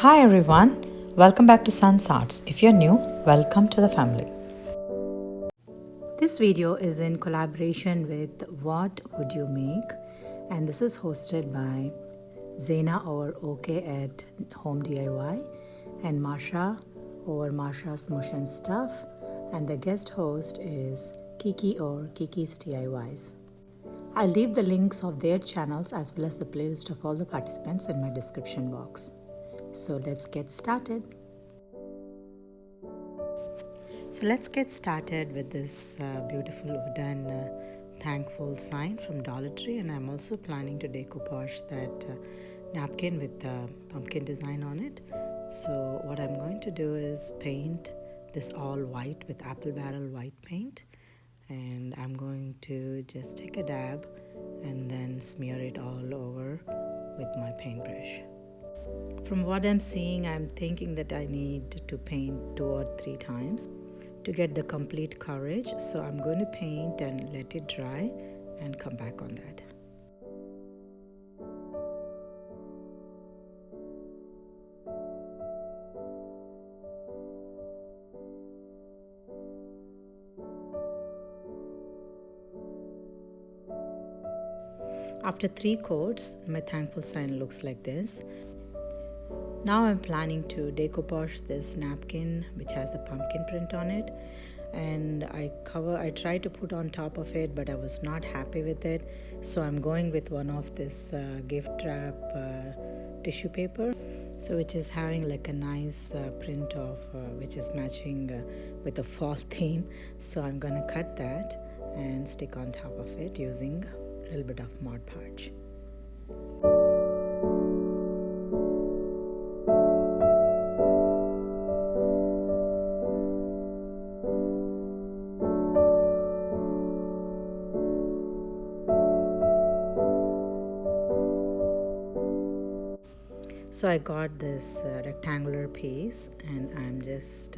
Hi everyone, welcome back to Sun's Arts. If you're new, welcome to the family. This video is in collaboration with What Would You Make, and this is hosted by Zana or OK at Home DIY and Marsha or Marsha's Mush and Stuff, and the guest host is Kiki or Kiki's DIYs. I'll leave the links of their channels as well as the playlist of all the participants in my description box. So let's get started. With this beautiful wooden thankful sign from Dollar Tree, and I'm also planning to decoupage that napkin with the pumpkin design on it. So what I'm going to do is paint this all white with apple barrel white paint, and I'm going to just take a dab and then smear it all over with my paintbrush. From what I'm seeing, I'm thinking that I need to paint 2 or 3 times to get the complete coverage. So I'm going to paint and let it dry and come back on that. After 3 coats, my thankful sign looks like this. Now I'm planning to decoupage this napkin which has the pumpkin print on it, and I tried to put on top of it, but I was not happy with it, so I'm going with one of this gift wrap tissue paper, so which is having like a nice print of which is matching with a fall theme. So I'm gonna cut that and stick on top of it using a little bit of Mod Podge. So I got this rectangular piece, and I'm just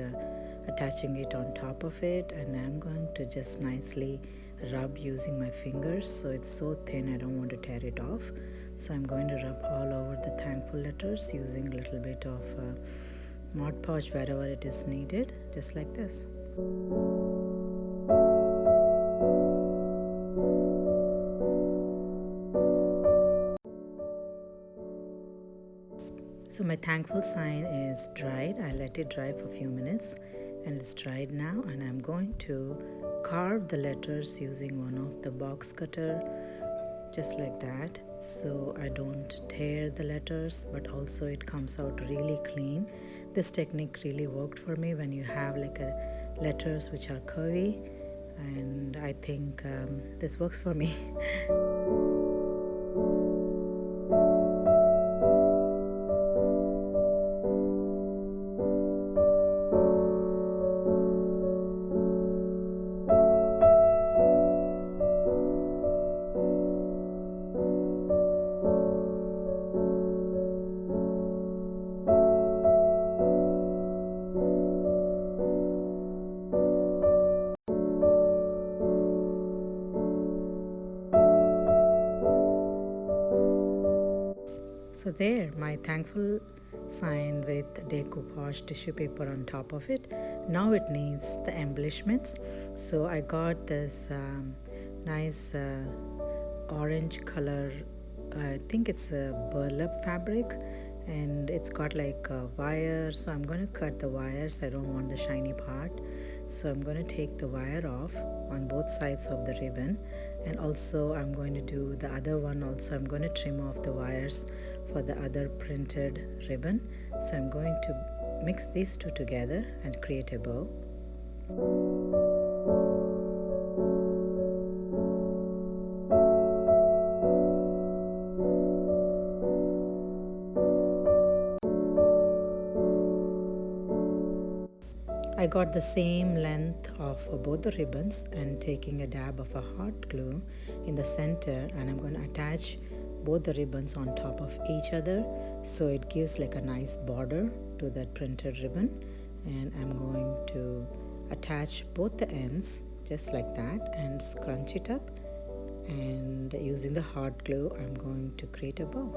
attaching it on top of it, and then I'm going to just nicely rub using my fingers. So it's so thin I don't want to tear it off. So I'm going to rub all over the thankful letters using a little bit of Mod Podge wherever it is needed, just like this. So my thankful sign is dried. I let it dry for a few minutes, and it's dried now, and I'm going to carve the letters using one of the box cutter, just like that, so I don't tear the letters, but also it comes out really clean. This technique really worked for me when you have like letters which are curvy, and I think this works for me. So there, my thankful sign with decoupage tissue paper on top of it. Now it needs the embellishments. So I got this nice orange color, I think it's a burlap fabric, and it's got like a wire. So I'm going to cut the wires. I don't want the shiny part. So I'm going to take the wire off on both sides of the ribbon, and also I'm going to do the other one also. I'm going to trim off the wires for the other printed ribbon. So I'm going to mix these two together and create a bow. I got the same length of both the ribbons, and taking a dab of a hot glue in the center, and I'm going to attach both the ribbons on top of each other, so it gives like a nice border to that printed ribbon. And I'm going to attach both the ends just like that and scrunch it up, and using the hot glue I'm going to create a bow.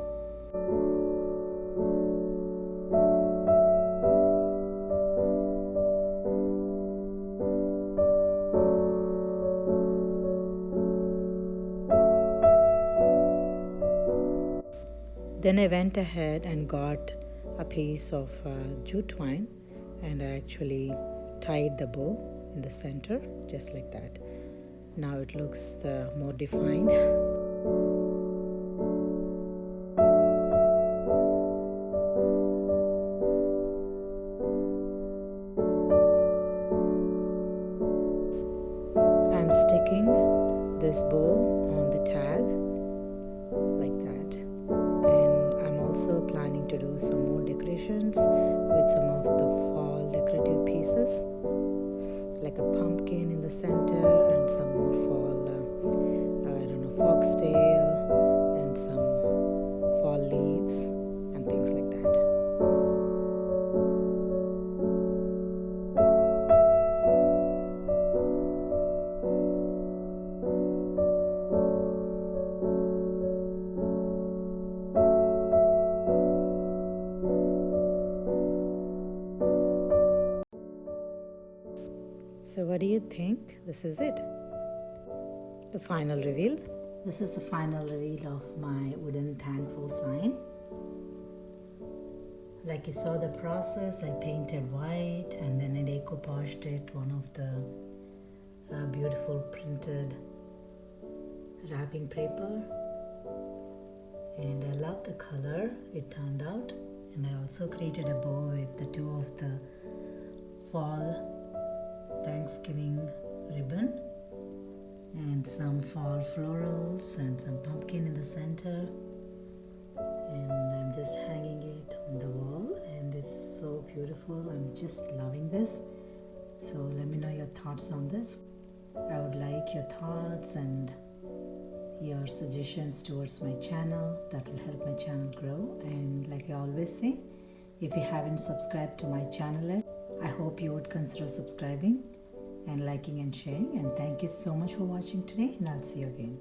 Then I went ahead and got a piece of jute twine, and I actually tied the bow in the center just like that. Now it looks more defined. I'm sticking this bow on the tag like that, and I'm also planning to do some more decorations with some of the fall decorative pieces, like a pumpkin in the center and some more fall foxtail and some fall leaves and things like that. So what do you think? This is it. The final reveal. This is the final reveal of my wooden thankful sign. Like you saw the process, I painted white and then I decoupaged it, one of the beautiful printed wrapping paper. And I love the color it turned out. And I also created a bow with the two of the fall Thanksgiving ribbon and some fall florals and some pumpkin in the center, and I'm just hanging it on the wall, and it's so beautiful. I'm just loving this. So let me know your thoughts on this. I would like your thoughts and your suggestions towards my channel. That will help my channel grow. And like I always say, if you haven't subscribed to my channel yet, I hope you would consider subscribing and liking and sharing. And thank you so much for watching today, and I'll see you again.